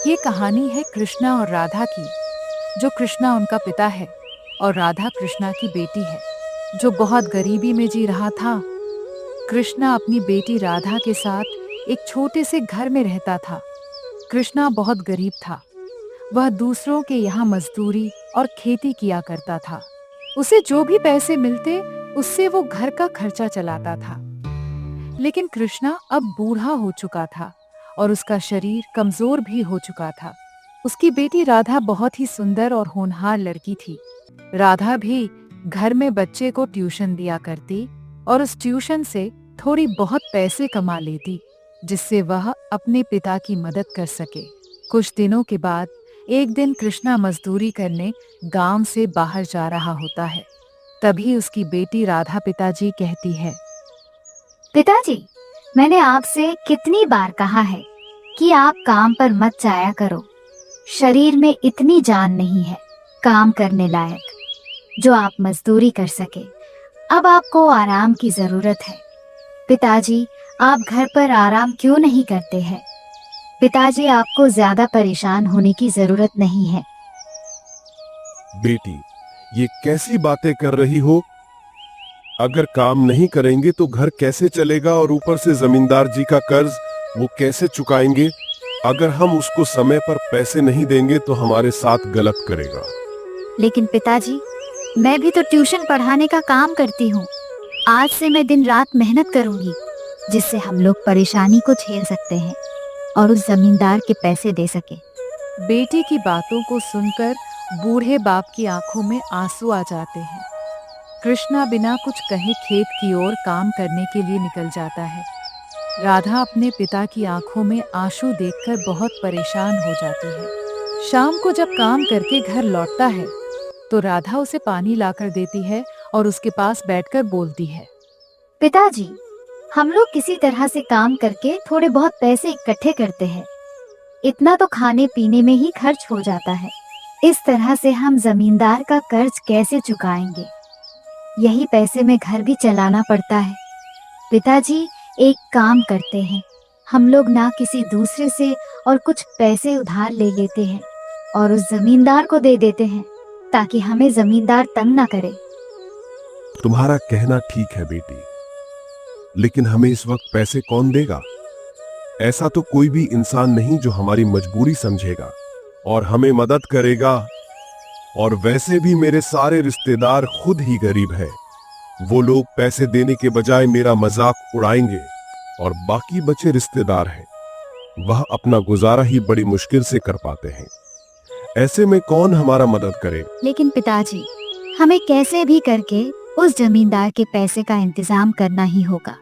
ये कहानी है कृष्णा और राधा की। जो कृष्णा उनका पिता है और राधा कृष्णा की बेटी है, जो बहुत गरीबी में जी रहा था। कृष्णा अपनी बेटी राधा के साथ एक छोटे से घर में रहता था। कृष्णा बहुत गरीब था। वह दूसरों के यहाँ मजदूरी और खेती किया करता था। उसे जो भी पैसे मिलते उससे वो घर का खर्चा चलाता था। लेकिन कृष्णा अब बूढ़ा हो चुका था और उसका शरीर कमजोर भी हो चुका था। उसकी बेटी राधा बहुत ही सुंदर और होनहार लड़की थी। राधा भी घर में बच्चे को ट्यूशन दिया करती और उस ट्यूशन से थोड़ी बहुत पैसे कमा लेती, जिससे वह अपने पिता की मदद कर सके। कुछ दिनों के बाद एक दिन कृष्णा मजदूरी करने गांव से बाहर जा रहा होता है। तभी उसकी बेटी राधा पिताजी कहती है, पिताजी, मैंने आपसे कितनी बार कहा है कि आप काम पर मत जाया करो। शरीर में इतनी जान नहीं है काम करने लायक जो आप मजदूरी कर सके। अब आपको आराम की जरूरत है। पिताजी, आप घर पर आराम क्यों नहीं करते हैं? पिताजी, आपको ज्यादा परेशान होने की जरूरत नहीं है। बेटी, ये कैसी बातें कर रही हो? अगर काम नहीं करेंगे तो घर कैसे चलेगा, और ऊपर से जमींदार जी का कर्ज वो कैसे चुकाएंगे? अगर हम उसको समय पर पैसे नहीं देंगे तो हमारे साथ गलत करेगा। लेकिन पिताजी, मैं भी तो ट्यूशन पढ़ाने का काम करती हूँ। आज से मैं दिन रात मेहनत करूंगी, जिससे हम लोग परेशानी को झेल सकते हैं और उस जमींदार के पैसे दे सके। बेटी की बातों को सुनकर बूढ़े बाप की आंखों में आंसू आ जाते हैं। कृष्णा बिना कुछ कहे खेत की ओर काम करने के लिए निकल जाता है। राधा अपने पिता की आंखों में आंसू देखकर बहुत परेशान हो जाती है। शाम को जब काम करके घर लौटता है तो राधा उसे पानी लाकर देती है और उसके पास बैठकर बोलती है, पिताजी, हम लोग किसी तरह से काम करके थोड़े बहुत पैसे इकट्ठे करते हैं। इतना तो खाने पीने में ही खर्च हो जाता है। इस तरह से हम जमींदार का कर्ज कैसे चुकाएंगे? यही पैसे में घर भी चलाना पड़ता है। पिताजी, एक काम करते हैं, हम लोग ना किसी दूसरे से और कुछ पैसे उधार ले लेते हैं और उस जमींदार को दे देते हैं, ताकि हमें जमींदार तंग ना करे। तुम्हारा कहना ठीक है बेटी, लेकिन हमें इस वक्त पैसे कौन देगा? ऐसा तो कोई भी इंसान नहीं जो हमारी मजबूरी समझेगा और हमें मदद करेगा। और वैसे भी मेरे सारे रिश्तेदार खुद ही गरीब हैं। वो लोग पैसे देने के बजाय मेरा मजाक उड़ाएंगे, और बाकी बचे रिश्तेदार हैं, वह अपना गुजारा ही बड़ी मुश्किल से कर पाते हैं। ऐसे में कौन हमारा मदद करे? लेकिन पिताजी, हमें कैसे भी करके उस जमींदार के पैसे का इंतजाम करना ही होगा।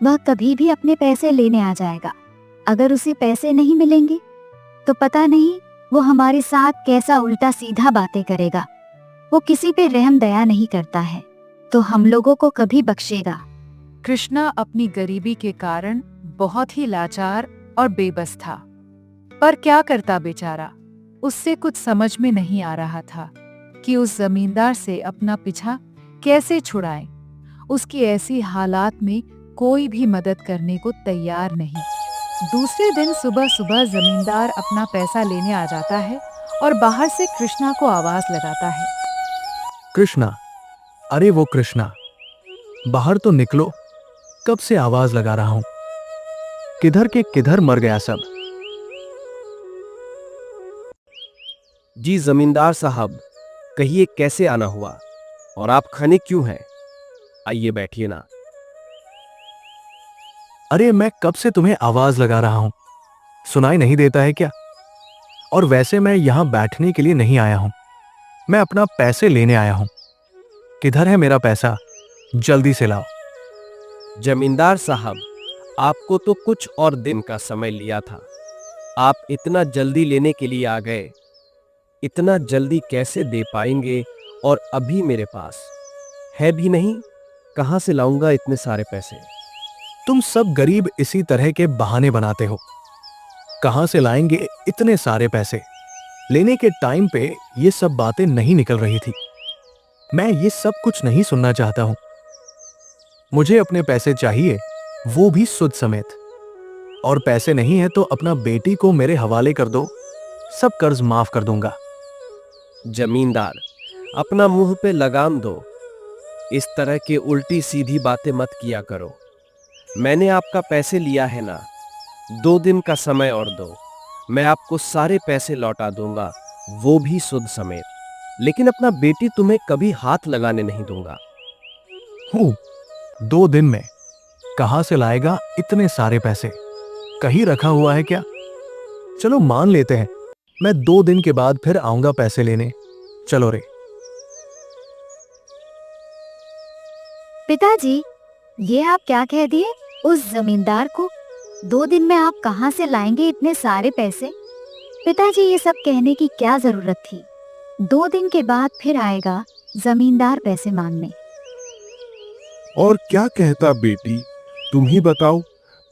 वह कभी भी अपने पैसे लेने आ जाएगा। अगर उसे पैसे नहीं मिलेंगे तो पता नहीं वो हमारे साथ कैसा उल्टा सीधा बातें करेगा। वो किसी पे रहम दया नहीं करता है, तो हम लोगों को कभी बख्शेगा। कृष्णा अपनी गरीबी के कारण बहुत ही लाचार और बेबस था। पर क्या करता बेचारा? उससे कुछ समझ में नहीं आ रहा था कि उस जमींदार से अपना पीछा कैसे छुड़ाए। उसकी ऐसी हालात में कोई भी मदद करने को तैयार नहीं। दूसरे दिन सुबह सुबह जमींदार अपना पैसा लेने आ जाता है और बाहर से कृष्णा को आवाज लगाता है, कृष्णा, अरे वो कृष्णा, बाहर तो निकलो। कब से आवाज लगा रहा हूं। किधर के किधर मर गया सब। जी जमींदार साहब, कहिए कैसे आना हुआ, और आप खाने क्यों हैं? आइए बैठिए ना। अरे मैं कब से तुम्हें आवाज लगा रहा हूं, सुनाई नहीं देता है क्या? और वैसे मैं यहां बैठने के लिए नहीं आया हूं, मैं अपना पैसे लेने आया हूं। किधर है मेरा पैसा? जल्दी से लाओ। जमींदार साहब, आपको तो कुछ और दिन का समय लिया था। आप इतना जल्दी लेने के लिए आ गए। इतना जल्दी कैसे दे पाएंगे? और अभी मेरे पास है भी नहीं। कहां से लाऊंगा इतने सारे पैसे? तुम सब गरीब इसी तरह के बहाने बनाते हो। कहां से लाएंगे इतने सारे पैसे? लेने के टाइम पे ये सब बातें नहीं निकल रही थी। मैं ये सब कुछ नहीं सुनना चाहता हूं। मुझे अपने पैसे चाहिए, वो भी सुद समेत। और पैसे नहीं है तो अपना बेटी को मेरे हवाले कर दो, सब कर्ज माफ कर दूंगा। जमींदार, अपना मुंह पे लगाम दो। इस तरह की उल्टी सीधी बातें मत किया करो। मैंने आपका पैसे लिया है ना, 2 दिन का समय और दो, मैं आपको सारे पैसे लौटा दूंगा, वो भी सुद समेत। लेकिन अपना बेटी तुम्हें कभी हाथ लगाने नहीं दूंगा। हूँ 2 दिन में कहां से लाएगा इतने सारे पैसे? कहीं रखा हुआ है क्या? चलो मान लेते हैं, मैं 2 दिन के बाद फिर आऊंगा पैसे लेने। चलो रे। पिताजी, ये आप क्या कह दिए उस जमींदार को? 2 दिन में आप कहाँ से लाएंगे इतने सारे पैसे? पिताजी, ये सब कहने की क्या जरूरत थी? 2 दिन के बाद फिर आएगा जमींदार पैसे मांगने। और क्या कहता बेटी, तुम ही बताओ।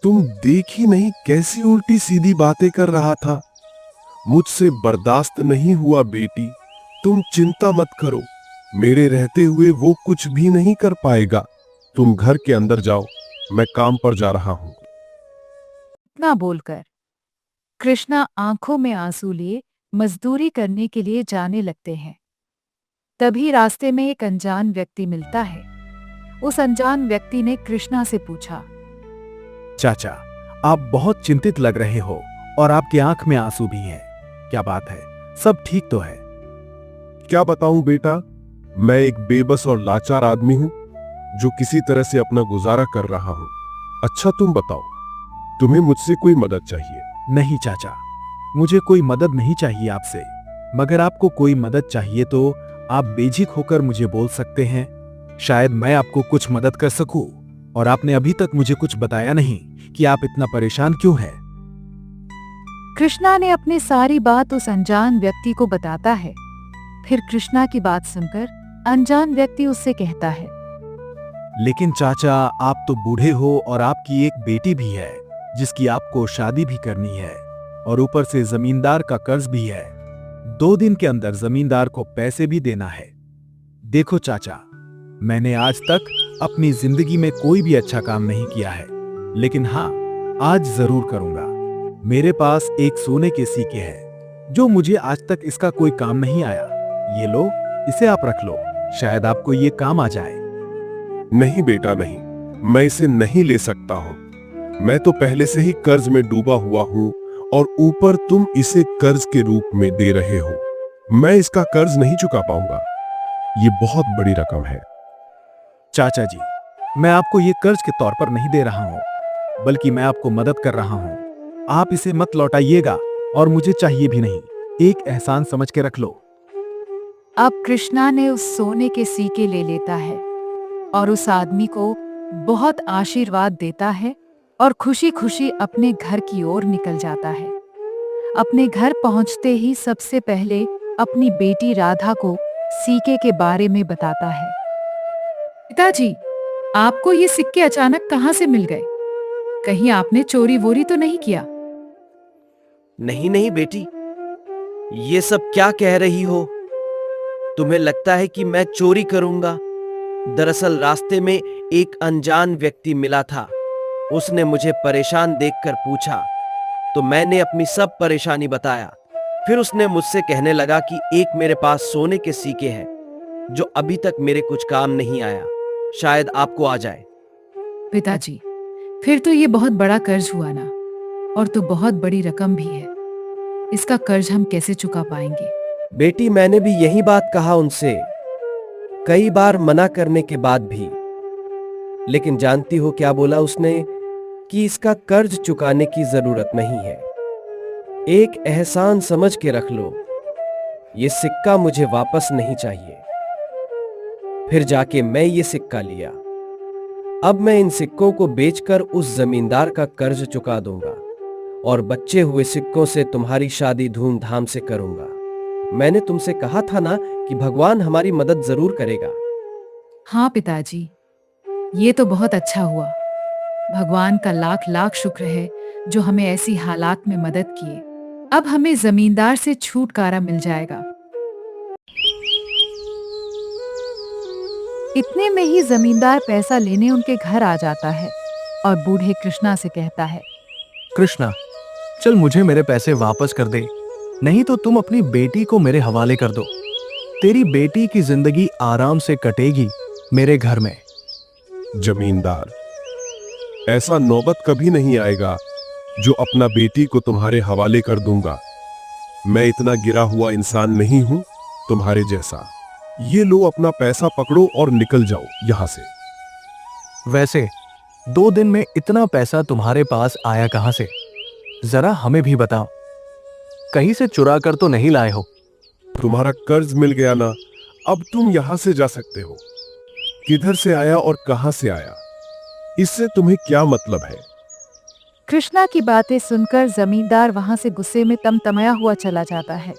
तुम देख ही नहीं कैसी उल्टी सीधी बातें कर रहा था। मुझसे बर्दाश्त नहीं हुआ बेटी। तुम चिंता मत करो, मेरे रहते हुए वो कुछ भी नहीं कर पाएगा। तुम घर के अंदर जाओ, मैं काम पर जा रहा हूं। इतना बोलकर कृष्णा आंखों में आंसू लिए मजदूरी करने के लिए जाने लगते हैं। तभी रास्ते में एक अनजान व्यक्ति मिलता है। उस अनजान व्यक्ति ने कृष्णा से पूछा, चाचा, आप बहुत चिंतित लग रहे हो और आपकी आंख में आंसू भी हैं। क्या बात है? सब ठीक तो है? क्या बताऊं बेटा, मैं एक बेबस और लाचार आदमी हूं जो किसी तरह से अपना गुजारा कर रहा हूं। अच्छा तुम बताओ, तुम्हें मुझसे कोई मदद चाहिए? नहीं चाचा, मुझे कोई मदद नहीं चाहिए आपसे। मगर आपको कोई मदद चाहिए तो आप बेझिझक होकर मुझे बोल सकते हैं। शायद मैं आपको कुछ मदद कर सकूं। और आपने अभी तक मुझे कुछ बताया नहीं कि आप इतना परेशान क्यों हैं। कृष्णा ने अपनी सारी बात उस अनजान व्यक्ति को बताता है। फिर कृष्णा की बात सुनकर अनजान व्यक्ति उससे कहता है, लेकिन चाचा, आप तो बूढ़े हो और आपकी एक बेटी भी है जिसकी आपको शादी भी करनी है, और ऊपर से जमींदार का कर्ज भी है। 2 दिन के अंदर जमींदार को पैसे भी देना है। देखो चाचा, मैंने आज तक अपनी जिंदगी में कोई भी अच्छा काम नहीं किया है, लेकिन हाँ, आज जरूर करूंगा। मेरे पास एक सोने के सिक्के हैं जो मुझे आज तक इसका कोई काम नहीं आया। ये लो, इसे आप रख लो, शायद आपको ये काम आ जाए। नहीं बेटा नहीं, मैं इसे नहीं ले सकता हूं। मैं तो पहले से ही कर्ज में डूबा हुआ हूं और ऊपर तुम इसे कर्ज के रूप में दे रहे हो। मैं इसका कर्ज नहीं चुका पाऊंगा। ये बहुत बड़ी रकम है। चाचा जी, मैं आपको ये कर्ज के तौर पर नहीं दे रहा हूं, बल्कि मैं आपको मदद कर रहा हूं। आप इसे मत लौटाइएगा और मुझे चाहिए भी नहीं। एक एहसान समझ के रख लो। अब कृष्णा ने उस सोने के सिक्के ले लेता है और उस आदमी को बहुत आशीर्वाद देता है और खुशी खुशी अपने घर की ओर निकल जाता है। अपने घर पहुंचते ही सबसे पहले अपनी बेटी राधा को सिक्के के बारे में बताता है। पिताजी, आपको ये सिक्के अचानक कहां से मिल गए? कहीं आपने चोरी वोरी तो नहीं किया? नहीं नहीं बेटी, ये सब क्या कह रही हो? तुम्हें लगता है कि मैं चोरी करूंगा? दरअसल रास्ते में एक अनजान व्यक्ति मिला था। उसने मुझे परेशान देखकर पूछा, तो मैंने अपनी सब परेशानी बताया। फिर उसने मुझसे कहने लगा कि एक मेरे पास सोने के सिक्के हैं जो अभी तक मेरे कुछ काम नहीं आया, शायद आपको आ जाए। पिताजी, फिर तो ये बहुत बड़ा कर्ज हुआ ना, और तो बहुत बड़ी रकम भी है। इसका कर्ज हम कैसे चुका पाएंगे? बेटी, मैंने भी यही बात कहा उनसे, कई बार मना करने के बाद भी। लेकिन जानती हो क्या बोला उसने? कि इसका कर्ज चुकाने की जरूरत नहीं है, एक एहसान समझ के रख लो। ये सिक्का मुझे वापस नहीं चाहिए। फिर जाके मैं ये सिक्का लिया। अब मैं इन सिक्कों को बेचकर उस जमींदार का कर्ज चुका दूंगा और बचे हुए सिक्कों से तुम्हारी शादी धूमधाम से करूंगा। मैंने तुमसे कहा था ना कि भगवान हमारी मदद जरूर करेगा। हाँ पिताजी, ये तो बहुत अच्छा हुआ। भगवान का लाख लाख शुक्र है जो हमें ऐसी हालात में मदद किए। अब हमें जमींदार से छुटकारा मिल जाएगा। इतने में ही जमींदार पैसा लेने उनके घर आ जाता है और बूढ़े कृष्णा से कहता है, कृष्णा, चल मुझे मेरे पैसे वापस कर दे। नहीं तो तुम अपनी बेटी को मेरे हवाले कर दो। तेरी बेटी की जिंदगी आराम से कटेगी मेरे घर में। जमींदार, ऐसा नौबत कभी नहीं आएगा जो अपना बेटी को तुम्हारे हवाले कर दूंगा। मैं इतना गिरा हुआ इंसान नहीं हूं तुम्हारे जैसा। ये लो, अपना पैसा पकड़ो और निकल जाओ यहां से। वैसे 2 दिन में इतना पैसा तुम्हारे पास आया कहां से? जरा हमें भी बताओ। कहीं से चुरा कर तो नहीं लाए हो? तुम्हारा कर्ज मिल गया ना, अब तुम यहां से जा सकते हो। किधर से आया और कहां से आया, इससे तुम्हें क्या मतलब है? कृष्णा की बातें सुनकर जमींदार वहां से गुस्से में तमतमाया हुआ चला जाता है।